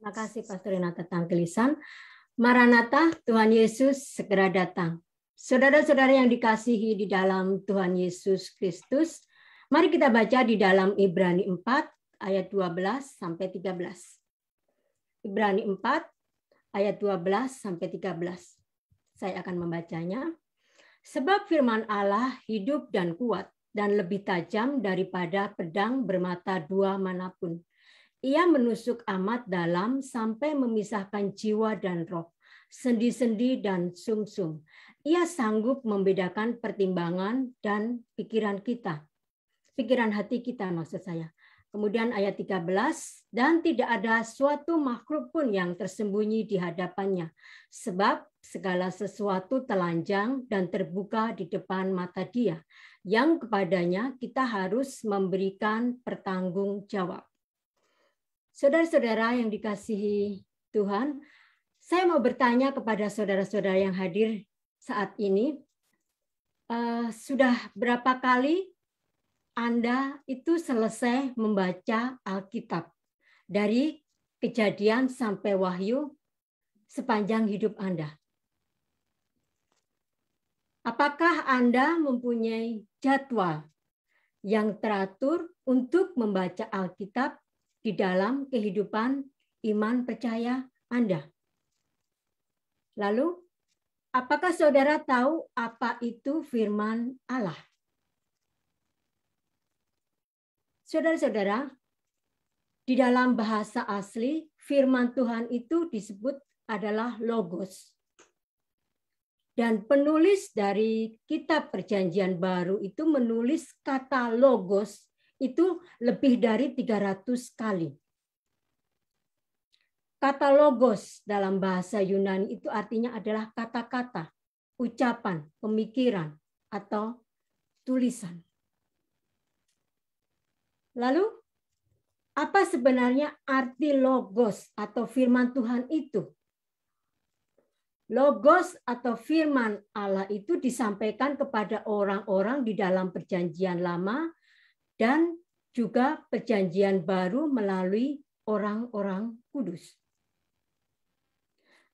Makasih Pastor Renata Tangkelisan. Maranatha, Tuhan Yesus segera datang. Saudara-saudara yang dikasihi di dalam Tuhan Yesus Kristus, mari kita baca di dalam Ibrani 4 ayat 12 sampai 13. Ibrani 4 ayat 12 sampai 13. Saya akan membacanya. Sebab firman Allah hidup dan kuat dan lebih tajam daripada pedang bermata dua manapun. Ia menusuk amat dalam sampai memisahkan jiwa dan roh, sendi-sendi dan sumsum. Ia sanggup membedakan pertimbangan dan pikiran kita. Pikiran hati kita maksud saya. Kemudian ayat 13, dan tidak ada suatu makhluk pun yang tersembunyi di hadapannya. Sebab segala sesuatu telanjang dan terbuka di depan mata Dia, yang kepadanya kita harus memberikan pertanggungjawab. Saudara-saudara yang dikasihi Tuhan, saya mau bertanya kepada saudara-saudara yang hadir saat ini, sudah berapa kali Anda itu selesai membaca Alkitab dari Kejadian sampai Wahyu sepanjang hidup Anda? Apakah Anda mempunyai jadwal yang teratur untuk membaca Alkitab di dalam kehidupan iman percaya Anda? Lalu, apakah saudara tahu apa itu firman Allah? Saudara-saudara, di dalam bahasa asli, firman Tuhan itu disebut adalah logos. Dan penulis dari kitab Perjanjian Baru itu menulis kata logos itu lebih dari 300 kali. Kata logos dalam bahasa Yunani itu artinya adalah kata-kata, ucapan, pemikiran, atau tulisan. Lalu, apa sebenarnya arti logos atau firman Tuhan itu? Logos atau firman Allah itu disampaikan kepada orang-orang di dalam Perjanjian Lama dan juga Perjanjian Baru melalui orang-orang kudus.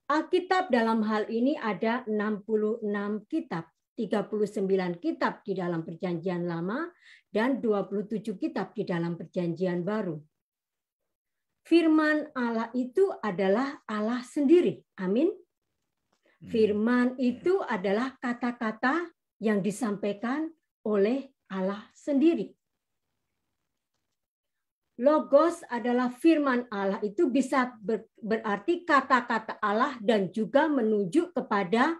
Alkitab dalam hal ini ada 66 kitab, 39 kitab di dalam Perjanjian Lama dan 27 kitab di dalam Perjanjian Baru. Firman Allah itu adalah Allah sendiri. Amin. Firman itu adalah kata-kata yang disampaikan oleh Allah sendiri. Logos adalah firman Allah, itu bisa berarti kata-kata Allah dan juga menunjuk kepada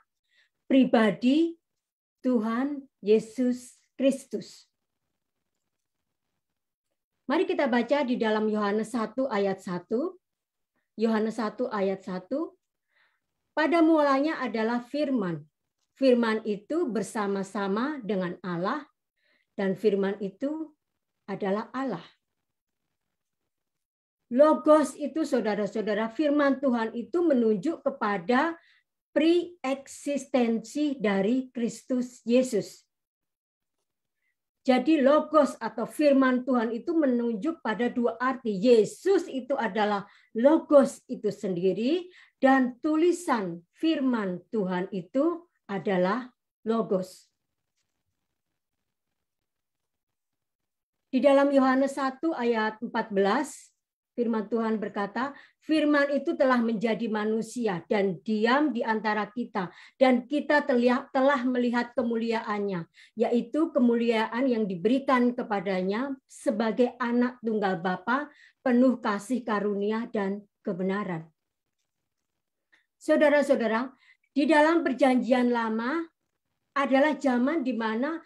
pribadi Tuhan Yesus Kristus. Mari kita baca di dalam Yohanes 1 ayat 1. Yohanes 1 ayat 1. Pada mulanya adalah firman. Firman itu bersama-sama dengan Allah dan firman itu adalah Allah. Logos itu saudara-saudara, firman Tuhan itu menunjuk kepada pre-eksistensi dari Kristus Yesus. Jadi logos atau firman Tuhan itu menunjuk pada dua arti. Yesus itu adalah logos itu sendiri dan tulisan firman Tuhan itu adalah logos. Di dalam Yohanes 1 ayat 14, firman Tuhan berkata, firman itu telah menjadi manusia dan diam di antara kita. Dan kita telah melihat kemuliaannya, yaitu kemuliaan yang diberikan kepadanya sebagai anak tunggal Bapa, penuh kasih karunia dan kebenaran. Saudara-saudara, di dalam Perjanjian Lama adalah zaman di mana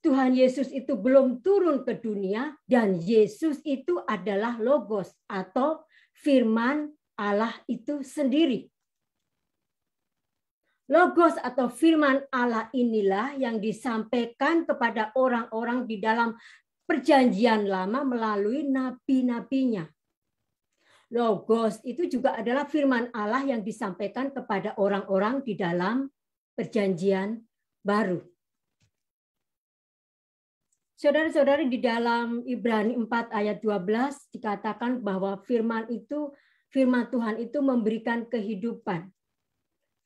Tuhan Yesus itu belum turun ke dunia dan Yesus itu adalah logos atau firman Allah itu sendiri. Logos atau firman Allah inilah yang disampaikan kepada orang-orang di dalam Perjanjian Lama melalui nabi-nabinya. Logos itu juga adalah firman Allah yang disampaikan kepada orang-orang di dalam Perjanjian Baru. Saudara-saudara, di dalam Ibrani 4 ayat 12 dikatakan bahwa firman itu Firman Tuhan itu memberikan kehidupan.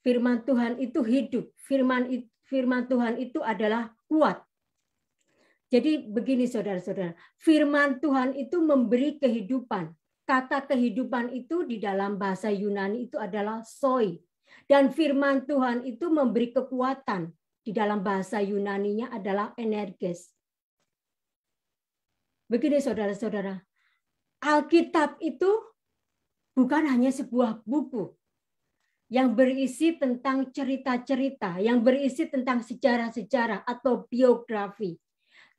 Firman Tuhan itu hidup. Firman Tuhan itu adalah kuat. Jadi begini saudara-saudara, firman Tuhan itu memberi kehidupan. Kata kehidupan itu di dalam bahasa Yunani itu adalah soi. Dan firman Tuhan itu memberi kekuatan. Di dalam bahasa Yunaninya adalah energes. Begini saudara-saudara, Alkitab itu bukan hanya sebuah buku yang berisi tentang cerita-cerita, yang berisi tentang sejarah-sejarah atau biografi.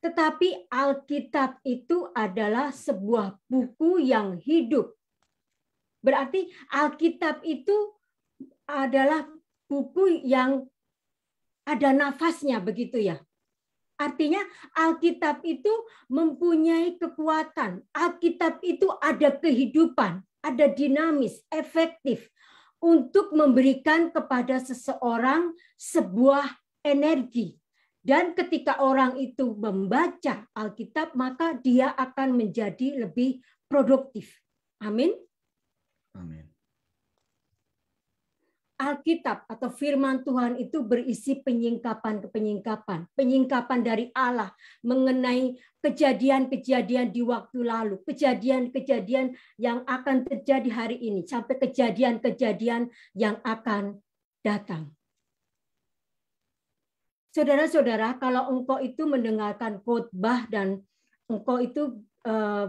Tetapi Alkitab itu adalah sebuah buku yang hidup. Berarti Alkitab itu adalah buku yang ada nafasnya, begitu ya. Artinya Alkitab itu mempunyai kekuatan. Alkitab itu ada kehidupan, ada dinamis, efektif untuk memberikan kepada seseorang sebuah energi. Dan ketika orang itu membaca Alkitab, maka dia akan menjadi lebih produktif. Amin. Amin. Alkitab atau firman Tuhan itu berisi penyingkapan dari Allah mengenai kejadian-kejadian di waktu lalu, kejadian-kejadian yang akan terjadi hari ini, sampai kejadian-kejadian yang akan datang. Saudara-saudara, kalau engkau itu mendengarkan khotbah dan engkau itu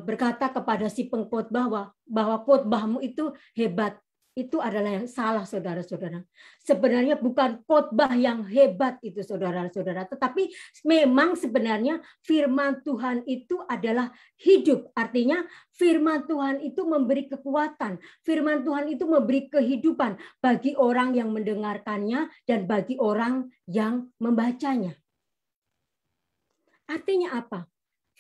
berkata kepada si pengkhotbah bahwa khotbahmu itu hebat, itu adalah yang salah, saudara-saudara. Sebenarnya bukan khotbah yang hebat itu, saudara-saudara, tetapi memang sebenarnya firman Tuhan itu adalah hidup. Artinya firman Tuhan itu memberi kekuatan, firman Tuhan itu memberi kehidupan bagi orang yang mendengarkannya dan bagi orang yang membacanya. Artinya apa?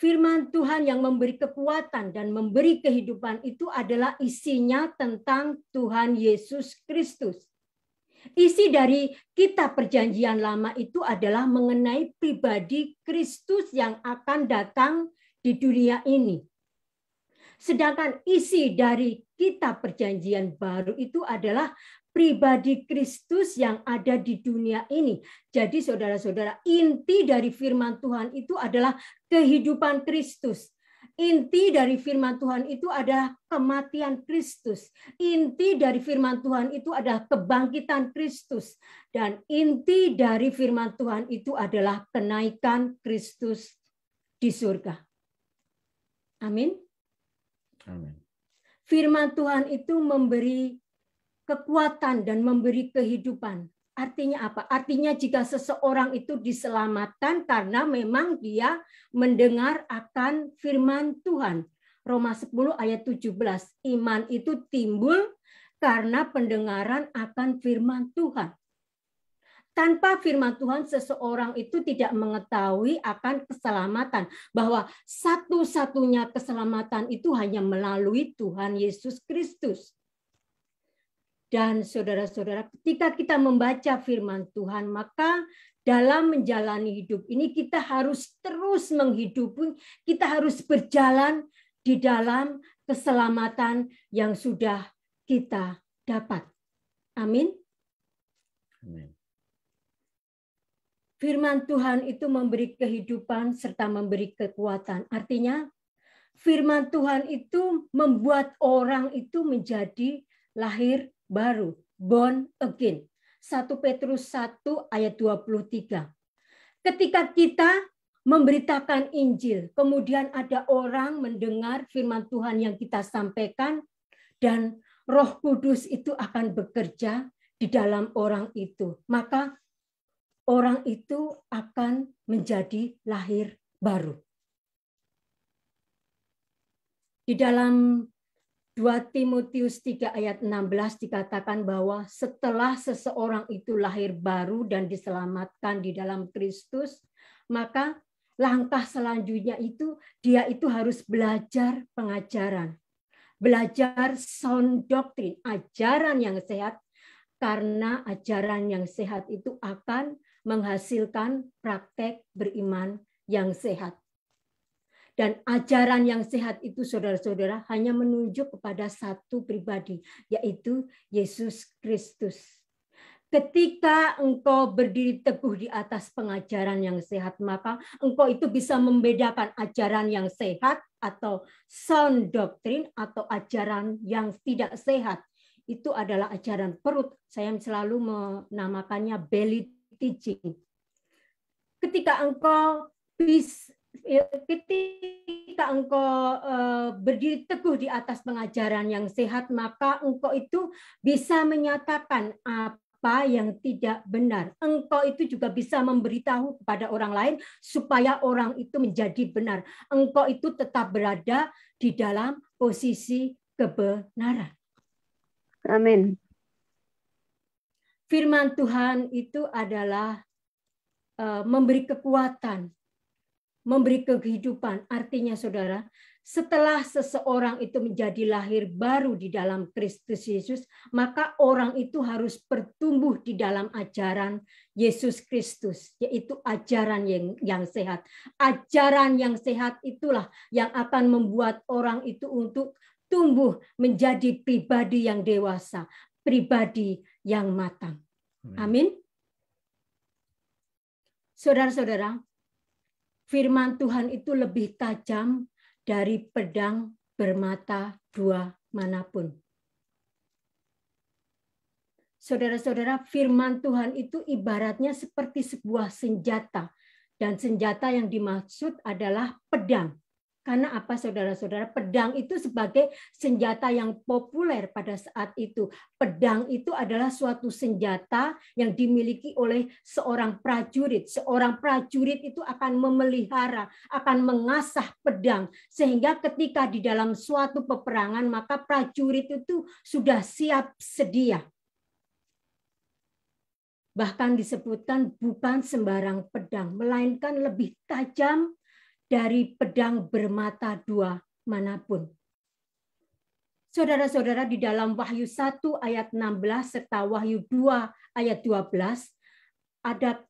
Firman Tuhan yang memberi kekuatan dan memberi kehidupan itu adalah isinya tentang Tuhan Yesus Kristus. Isi dari kitab Perjanjian Lama itu adalah mengenai pribadi Kristus yang akan datang di dunia ini. Sedangkan isi dari kitab Perjanjian Baru itu adalah pribadi Kristus yang ada di dunia ini. Jadi saudara-saudara, inti dari firman Tuhan itu adalah kehidupan Kristus. Inti dari firman Tuhan itu adalah kematian Kristus. Inti dari firman Tuhan itu adalah kebangkitan Kristus. Dan inti dari firman Tuhan itu adalah kenaikan Kristus di surga. Amin. Amin. Firman Tuhan itu memberi kekuatan dan memberi kehidupan. Artinya apa? Artinya jika seseorang itu diselamatkan karena memang dia mendengar akan firman Tuhan. Roma 10 ayat 17. Iman itu timbul karena pendengaran akan firman Tuhan. Tanpa firman Tuhan, seseorang itu tidak mengetahui akan keselamatan. Bahwa satu-satunya keselamatan itu hanya melalui Tuhan Yesus Kristus. Dan saudara-saudara, ketika kita membaca firman Tuhan, maka dalam menjalani hidup ini kita harus terus menghidupi, kita harus berjalan di dalam keselamatan yang sudah kita dapat. Amin. Amin. Firman Tuhan itu memberi kehidupan serta memberi kekuatan. Artinya, firman Tuhan itu membuat orang itu menjadi lahir baru, born again. 1 Petrus 1 ayat 23. Ketika kita memberitakan Injil, kemudian ada orang mendengar firman Tuhan yang kita sampaikan, dan Roh Kudus itu akan bekerja di dalam orang itu. Maka orang itu akan menjadi lahir baru. Di dalam 2 Timotius 3 ayat 16 dikatakan bahwa setelah seseorang itu lahir baru dan diselamatkan di dalam Kristus, maka langkah selanjutnya itu dia itu harus belajar pengajaran. Belajar sound doctrine, ajaran yang sehat, karena ajaran yang sehat itu akan menghasilkan praktek beriman yang sehat. Dan ajaran yang sehat itu, saudara-saudara, hanya menunjuk kepada satu pribadi, yaitu Yesus Kristus. Ketika engkau berdiri teguh di atas pengajaran yang sehat, maka engkau itu bisa membedakan ajaran yang sehat atau sound doctrine atau ajaran yang tidak sehat. Itu adalah ajaran perut. Saya selalu menamakannya belly teaching. Ketika engkau berdiri teguh di atas pengajaran yang sehat, maka engkau itu bisa menyatakan apa yang tidak benar. Engkau itu juga bisa memberitahu kepada orang lain supaya orang itu menjadi benar. Engkau itu tetap berada di dalam posisi kebenaran. Amin. Firman Tuhan itu adalah memberi kekuatan, memberi kehidupan. Artinya, saudara, setelah seseorang itu menjadi lahir baru di dalam Kristus Yesus, maka orang itu harus bertumbuh di dalam ajaran Yesus Kristus, yaitu ajaran yang sehat. Ajaran yang sehat itulah yang akan membuat orang itu untuk tumbuh menjadi pribadi yang dewasa, pribadi yang matang. Amin. Saudara-saudara, firman Tuhan itu lebih tajam dari pedang bermata dua manapun. Saudara-saudara, firman Tuhan itu ibaratnya seperti sebuah senjata. Dan senjata yang dimaksud adalah pedang. Karena apa, saudara-saudara? Pedang itu sebagai senjata yang populer pada saat itu. Pedang itu adalah suatu senjata yang dimiliki oleh seorang prajurit. Seorang prajurit itu akan memelihara, akan mengasah pedang. Sehingga ketika di dalam suatu peperangan, maka prajurit itu sudah siap sedia. Bahkan disebutkan bukan sembarang pedang, melainkan lebih tajam dari pedang bermata dua manapun. Saudara-saudara, di dalam Wahyu 1 ayat 16 serta Wahyu 2 ayat 12 ada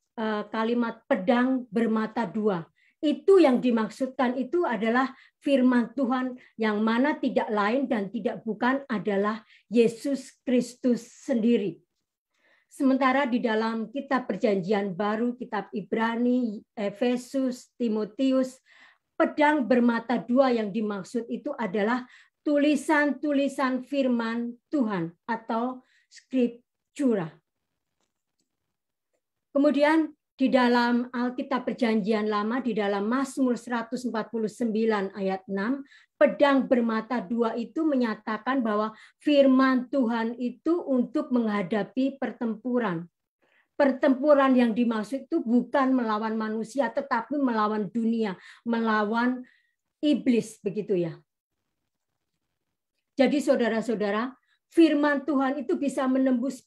kalimat pedang bermata dua. Itu yang dimaksudkan itu adalah firman Tuhan yang mana tidak lain dan tidak bukan adalah Yesus Kristus sendiri. Sementara di dalam kitab Perjanjian Baru, kitab Ibrani, Efesus, Timotius, pedang bermata dua yang dimaksud itu adalah tulisan-tulisan firman Tuhan atau Scriptura. Kemudian di dalam Alkitab Perjanjian Lama, di dalam Mazmur 149 ayat 6, pedang bermata dua itu menyatakan bahwa firman Tuhan itu untuk menghadapi pertempuran. Pertempuran yang dimaksud itu bukan melawan manusia, tetapi melawan dunia, melawan iblis, begitu ya. Jadi saudara-saudara, firman Tuhan itu bisa menembus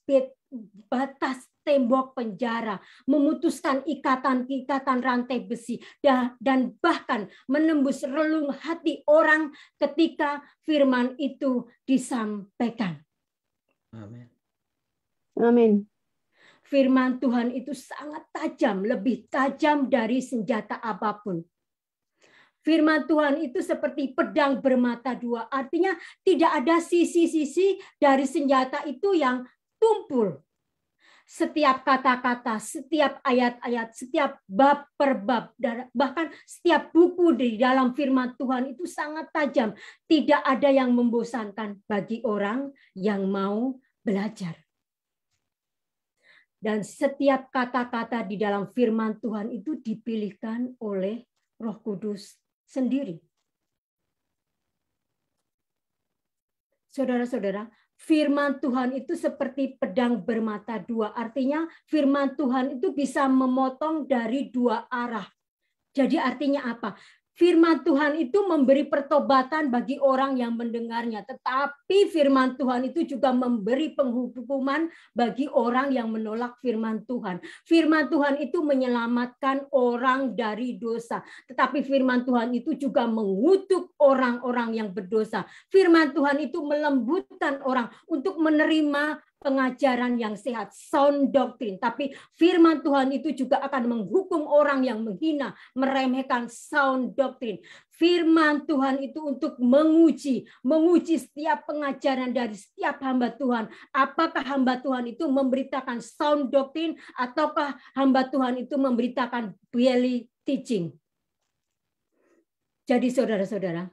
batas tembok penjara, memutuskan ikatan-ikatan rantai besi, dan bahkan menembus relung hati orang ketika firman itu disampaikan. Amin. Amin. Firman Tuhan itu sangat tajam, lebih tajam dari senjata apapun. Firman Tuhan itu seperti pedang bermata dua, artinya tidak ada sisi-sisi dari senjata itu yang tumpul. Setiap kata-kata, setiap ayat-ayat, setiap bab per bab, bahkan setiap buku di dalam firman Tuhan itu sangat tajam. Tidak ada yang membosankan bagi orang yang mau belajar. Dan setiap kata-kata di dalam firman Tuhan itu dipilihkan oleh Roh Kudus sendiri. Saudara-saudara, firman Tuhan itu seperti pedang bermata dua. Artinya firman Tuhan itu bisa memotong dari dua arah. Jadi artinya apa? Firman Tuhan itu memberi pertobatan bagi orang yang mendengarnya. Tetapi firman Tuhan itu juga memberi penghukuman bagi orang yang menolak firman Tuhan. Firman Tuhan itu menyelamatkan orang dari dosa. Tetapi firman Tuhan itu juga mengutuk orang-orang yang berdosa. Firman Tuhan itu melembutkan orang untuk menerima pengajaran yang sehat, sound doctrine. Tapi firman Tuhan itu juga akan menghukum orang yang menghina, meremehkan sound doctrine. Firman Tuhan itu untuk menguji setiap pengajaran dari setiap hamba Tuhan. Apakah hamba Tuhan itu memberitakan sound doctrine ataukah hamba Tuhan itu memberitakan belly teaching. Jadi saudara-saudara,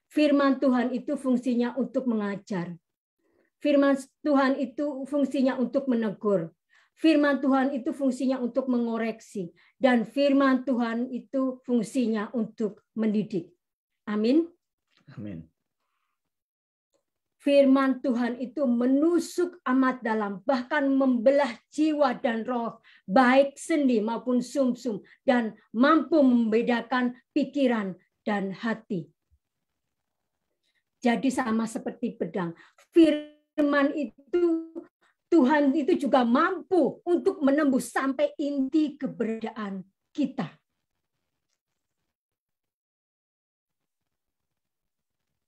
firman Tuhan itu fungsinya untuk mengajar. Firman Tuhan itu fungsinya untuk menegur. Firman Tuhan itu fungsinya untuk mengoreksi. Dan firman Tuhan itu fungsinya untuk mendidik. Amin. Amin. Firman Tuhan itu menusuk amat dalam, bahkan membelah jiwa dan roh, baik sendi maupun sumsum, dan mampu membedakan pikiran dan hati. Jadi sama seperti pedang. Firman itu, Tuhan itu juga mampu untuk menembus sampai inti keberadaan kita.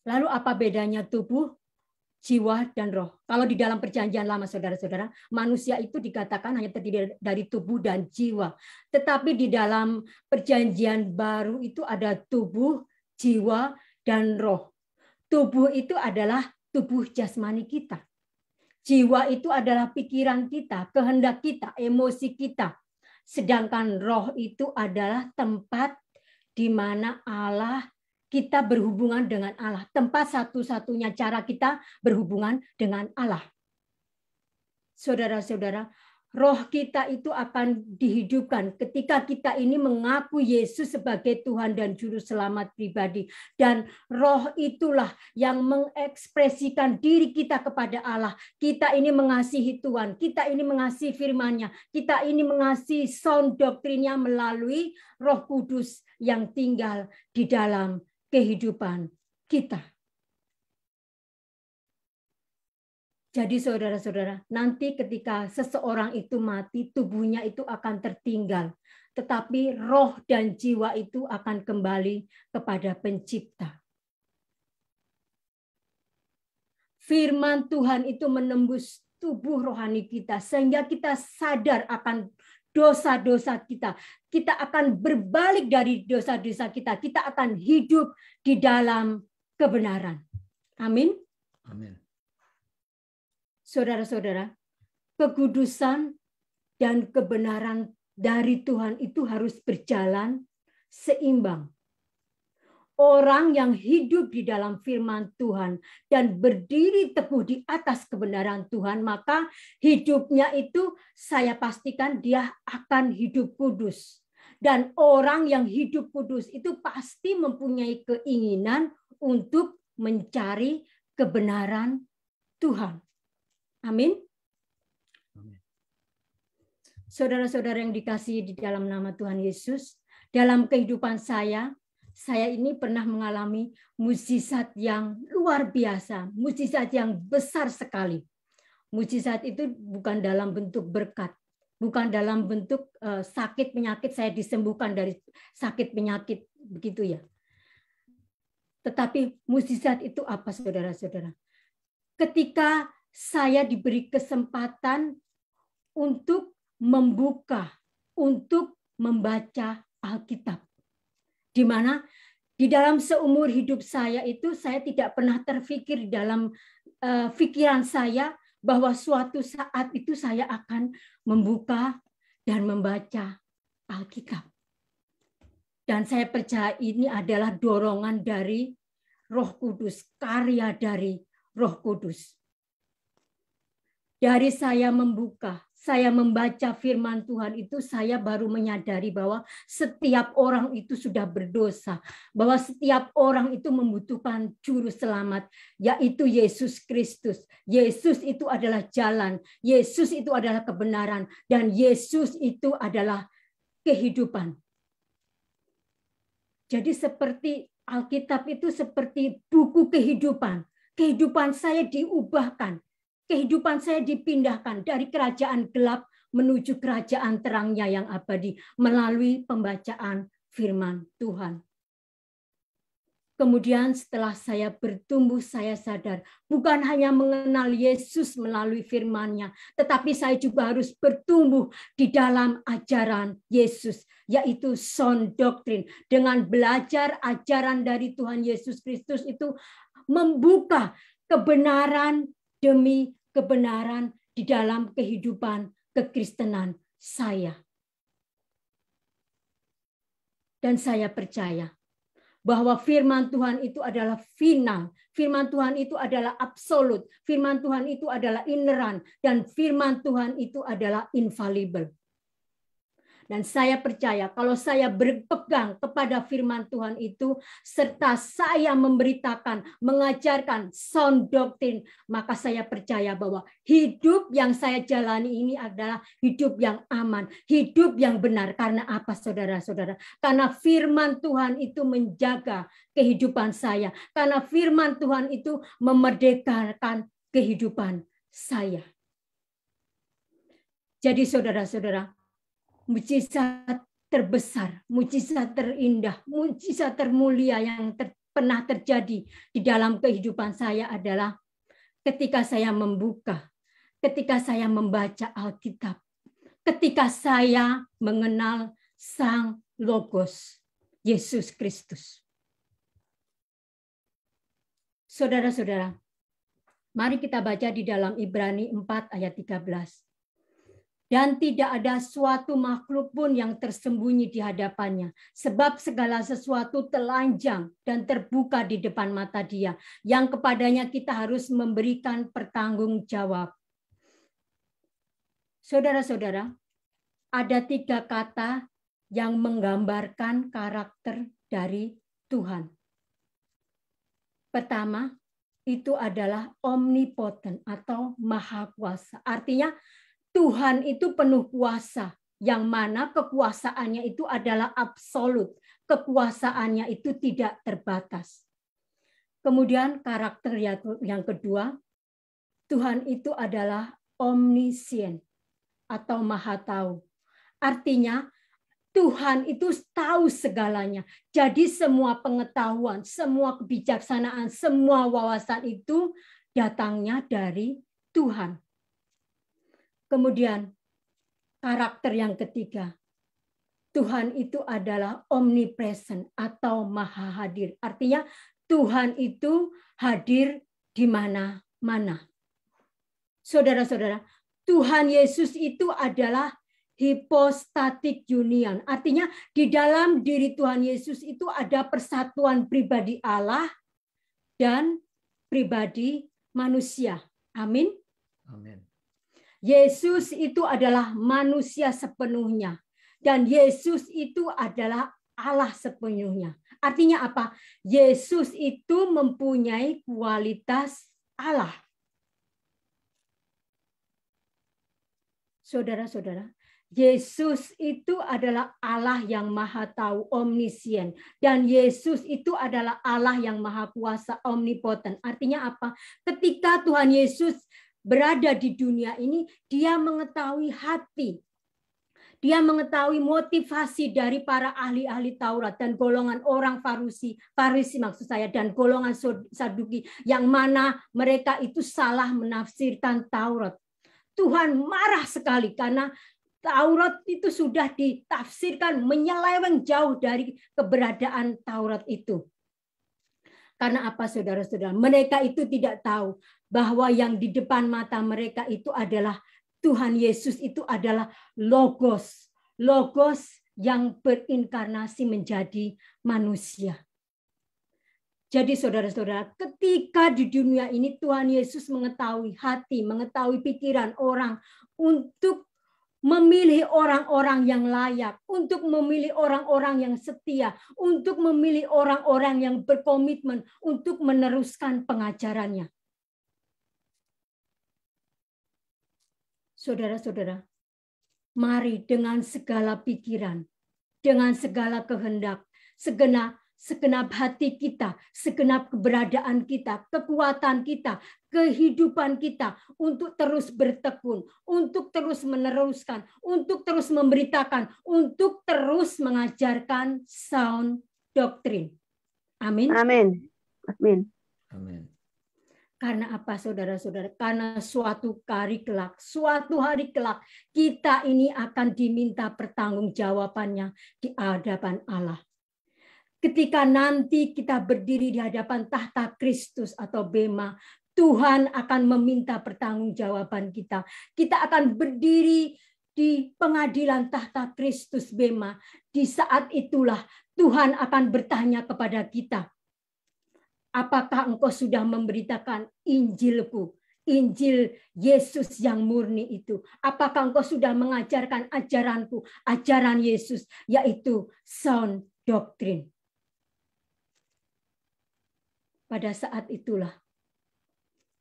Lalu apa bedanya tubuh, jiwa, dan roh? Kalau di dalam perjanjian lama, saudara-saudara, manusia itu dikatakan hanya terdiri dari tubuh dan jiwa. Tetapi di dalam perjanjian baru itu ada tubuh, jiwa, dan roh. Tubuh itu adalah tubuh jasmani kita. Jiwa itu adalah pikiran kita, kehendak kita, emosi kita. Sedangkan roh itu adalah tempat di mana Allah, kita berhubungan dengan Allah. Tempat satu-satunya cara kita berhubungan dengan Allah. Saudara-saudara, roh kita itu akan dihidupkan ketika kita ini mengaku Yesus sebagai Tuhan dan Juru Selamat pribadi. Dan roh itulah yang mengekspresikan diri kita kepada Allah. Kita ini mengasihi Tuhan, kita ini mengasihi firman-Nya, kita ini mengasihi sound doktrinnya melalui Roh Kudus yang tinggal di dalam kehidupan kita. Jadi saudara-saudara, nanti ketika seseorang itu mati, tubuhnya itu akan tertinggal. Tetapi roh dan jiwa itu akan kembali kepada Pencipta. Firman Tuhan itu menembus tubuh rohani kita, sehingga kita sadar akan dosa-dosa kita. Kita akan berbalik dari dosa-dosa kita. Kita akan hidup di dalam kebenaran. Amin. Amin. Saudara-saudara, kekudusan dan kebenaran dari Tuhan itu harus berjalan seimbang. Orang yang hidup di dalam firman Tuhan dan berdiri teguh di atas kebenaran Tuhan, maka hidupnya itu saya pastikan dia akan hidup kudus. Dan orang yang hidup kudus itu pasti mempunyai keinginan untuk mencari kebenaran Tuhan. Amin. Saudara-saudara yang dikasihi di dalam nama Tuhan Yesus, dalam kehidupan saya ini pernah mengalami mukjizat yang luar biasa, mukjizat yang besar sekali. Mukjizat itu bukan dalam bentuk berkat, bukan dalam bentuk sakit penyakit saya disembuhkan dari sakit penyakit begitu ya. Tetapi mukjizat itu apa, saudara-saudara? Ketika saya diberi kesempatan untuk membuka, untuk membaca Alkitab. Di mana di dalam seumur hidup saya itu saya tidak pernah terfikir dalam pikiran saya bahwa suatu saat itu saya akan membuka dan membaca Alkitab. Dan saya percaya ini adalah dorongan dari Roh Kudus, karya dari Roh Kudus. Dari saya membuka, saya membaca firman Tuhan itu, saya baru menyadari bahwa setiap orang itu sudah berdosa. Bahwa setiap orang itu membutuhkan juru selamat, yaitu Yesus Kristus. Yesus itu adalah jalan, Yesus itu adalah kebenaran, dan Yesus itu adalah kehidupan. Jadi seperti Alkitab itu seperti buku kehidupan. Kehidupan saya diubahkan. Kehidupan saya dipindahkan dari kerajaan gelap menuju kerajaan terangnya yang abadi melalui pembacaan firman Tuhan. Kemudian setelah saya bertumbuh, saya sadar bukan hanya mengenal Yesus melalui firman-Nya, tetapi saya juga harus bertumbuh di dalam ajaran Yesus, yaitu sound doctrine. Dengan belajar ajaran dari Tuhan Yesus Kristus itu membuka kebenaran demi kebenaran di dalam kehidupan kekristenan saya. Dan saya percaya bahwa firman Tuhan itu adalah final, firman Tuhan itu adalah absolut, firman Tuhan itu adalah ineran, dan firman Tuhan itu adalah infallible. Dan saya percaya kalau saya berpegang kepada firman Tuhan itu, serta saya memberitakan, mengajarkan sound doctrine, maka saya percaya bahwa hidup yang saya jalani ini adalah hidup yang aman, hidup yang benar. Karena apa, saudara-saudara? Karena firman Tuhan itu menjaga kehidupan saya. Karena firman Tuhan itu memerdekakan kehidupan saya. Jadi saudara-saudara, mujizat terbesar, mujizat terindah, mujizat termulia yang pernah terjadi di dalam kehidupan saya adalah ketika saya membuka, ketika saya membaca Alkitab, ketika saya mengenal Sang Logos, Yesus Kristus. Saudara-saudara, mari kita baca di dalam Ibrani 4 ayat 13. Dan tidak ada suatu makhluk pun yang tersembunyi di hadapannya, sebab segala sesuatu telanjang dan terbuka di depan mata Dia, yang kepadanya kita harus memberikan pertanggungjawab. Saudara-saudara, ada 3 kata yang menggambarkan karakter dari Tuhan. Pertama, itu adalah omnipotent atau maha kuasa. Artinya, Tuhan itu penuh kuasa, yang mana kekuasaannya itu adalah absolut. Kekuasaannya itu tidak terbatas. Kemudian karakter yang kedua, Tuhan itu adalah omniscient atau maha tahu. Artinya Tuhan itu tahu segalanya. Jadi semua pengetahuan, semua kebijaksanaan, semua wawasan itu datangnya dari Tuhan. Kemudian karakter yang ketiga, Tuhan itu adalah omnipresent atau maha hadir. Artinya Tuhan itu hadir di mana-mana. Saudara-saudara, Tuhan Yesus itu adalah hypostatic union. Artinya di dalam diri Tuhan Yesus itu ada persatuan pribadi Allah dan pribadi manusia. Amin. Amin. Yesus itu adalah manusia sepenuhnya. Dan Yesus itu adalah Allah sepenuhnya. Artinya apa? Yesus itu mempunyai kualitas Allah. Saudara-saudara, Yesus itu adalah Allah yang maha tahu, omniscient. Dan Yesus itu adalah Allah yang maha kuasa, omnipotent. Artinya apa? Ketika Tuhan Yesus berada di dunia ini, Dia mengetahui hati. Dia mengetahui motivasi dari para ahli-ahli Taurat dan golongan orang Farisi maksud saya, dan golongan Saduki, yang mana mereka itu salah menafsirkan Taurat. Tuhan marah sekali karena Taurat itu sudah ditafsirkan menyeleweng jauh dari keberadaan Taurat itu. Karena apa, saudara-saudara? Mereka itu tidak tahu bahwa yang di depan mata mereka itu adalah Tuhan Yesus, itu adalah Logos. Logos yang berinkarnasi menjadi manusia. Jadi saudara-saudara, ketika di dunia ini Tuhan Yesus mengetahui hati, mengetahui pikiran orang untuk memilih orang-orang yang layak, untuk memilih orang-orang yang setia, untuk memilih orang-orang yang berkomitmen untuk meneruskan pengajarannya. Saudara-saudara, mari dengan segala pikiran, dengan segala kehendak, segenap hati kita, segenap keberadaan kita, kekuatan kita, kehidupan kita untuk terus bertekun, untuk terus meneruskan, untuk terus memberitakan, untuk terus mengajarkan sound doctrine. Amin. Amin. Amin. Amin. Karena apa saudara-saudara? Karena suatu hari kelak kita ini akan diminta pertanggungjawabannya di hadapan Allah. Ketika nanti kita berdiri di hadapan tahta Kristus atau bema, Tuhan akan meminta pertanggungjawaban kita. Kita akan berdiri di pengadilan tahta Kristus bema. Di saat itulah Tuhan akan bertanya kepada kita, apakah engkau sudah memberitakan Injilku, Injil Yesus yang murni itu? Apakah engkau sudah mengajarkan ajaranku, ajaran Yesus, yaitu sound doctrine? Pada saat itulah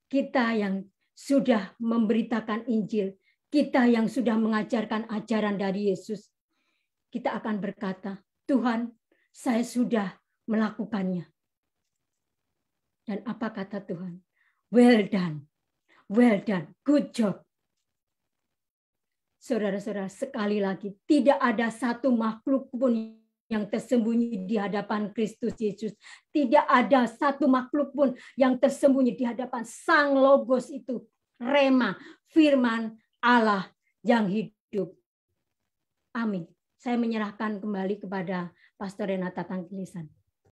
kita yang sudah memberitakan Injil, kita yang sudah mengajarkan ajaran dari Yesus, kita akan berkata, Tuhan, saya sudah melakukannya. Dan apa kata Tuhan? Well done, good job. Saudara-saudara, sekali lagi, tidak ada satu makhluk pun yang tersembunyi di hadapan Kristus Yesus. Tidak ada satu makhluk pun yang tersembunyi di hadapan Sang Logos itu. Rema, firman Allah yang hidup. Amin. Saya menyerahkan kembali kepada Pastor Renata Tangkilisan.